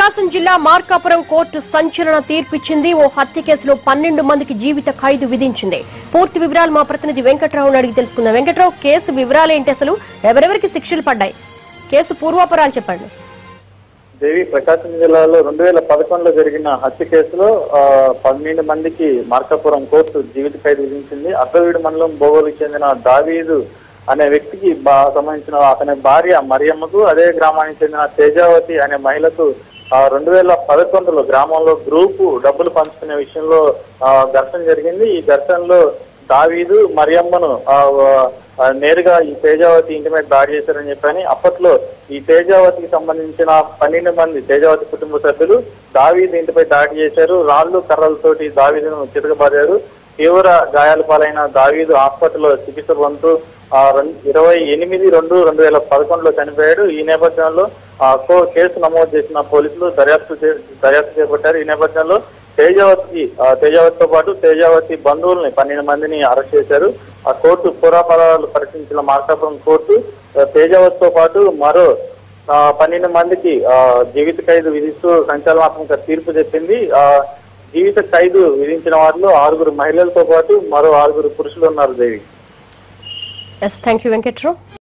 ప్రకాశం జిల్లా మార్కాపురం కోర్టు సంచలన తీర్పిచ్చింది. ఓ హత్య కేసులో 12 మందికి జీవిత ఖైదు విధించింది. పూర్తి వివరాలు మా ప్రతినిధి వెంకట్రావును అడిగి తెలుసుకుందాం. వెంకట్రావు, కేసు వివరాలేంటి, అసలు ఎవరెవరికి శిక్షలు పడ్డాయి, కేసు పూర్వాపరాలు చెప్పండి. దేవి, ప్రకాశం జిల్లాలో 2011లో జరిగిన హత్య కేసులో 12 మందికి మార్కాపురం కోర్టు జీవిత ఖైదు విధించింది. అర్ధవీడు మండలం బోగోలుకు చెందిన దావీదు అనే వ్యక్తికి సంబంధించిన అతని భార్య మరియమ్మకు, అదే గ్రామానికి చెందిన తేజావతి అనే మహిళకు 2011లో గ్రామంలో గ్రూపు డబ్బులు పంచుకునే విషయంలో ఘర్షణ జరిగింది. ఈ ఘర్షణలో దావీదు మరియమ్మను నేరుగా ఈ తేజావతి ఇంటి మీద దాడి చేశారని చెప్పని అప్పట్లో ఈ తేజావతికి సంబంధించిన 12 మంది తేజావతి కుటుంబ సభ్యులు దావీదు ఇంటిపై దాడి చేశారు. రాళ్లు కర్రలతోటి దావీదును చితకబారారు. తీవ్ర గాయాల పాలైన దావీదు హాస్పిటల్లో చికిత్స పొందుతూ 28/2/2011లో చనిపోయాడు. ఈ నేపథ్యంలో కేసు నమోదు చేసిన పోలీసులు దర్యాప్తు చేపట్టారు. ఈ నేపథ్యంలో తేజావతితో పాటు తేజావతి బంధువుల్ని 12 మందిని అరెస్ట్ చేశారు. ఆ కోర్టు పూర్వాపరాలు పరిశీలించిన మార్కాపురం కోర్టు తేజావతితో పాటు మరో 12 మందికి జీవిత ఖైదు విధిస్తూ సంచలనాత్మక తీర్పు చెప్పింది. జీవిత ఖైదు విధించిన వారిలో 6 మహిళలతో పాటు మరో 6 పురుషులు ఉన్నారు. దేవి. Yes, thank you, Venkataraw.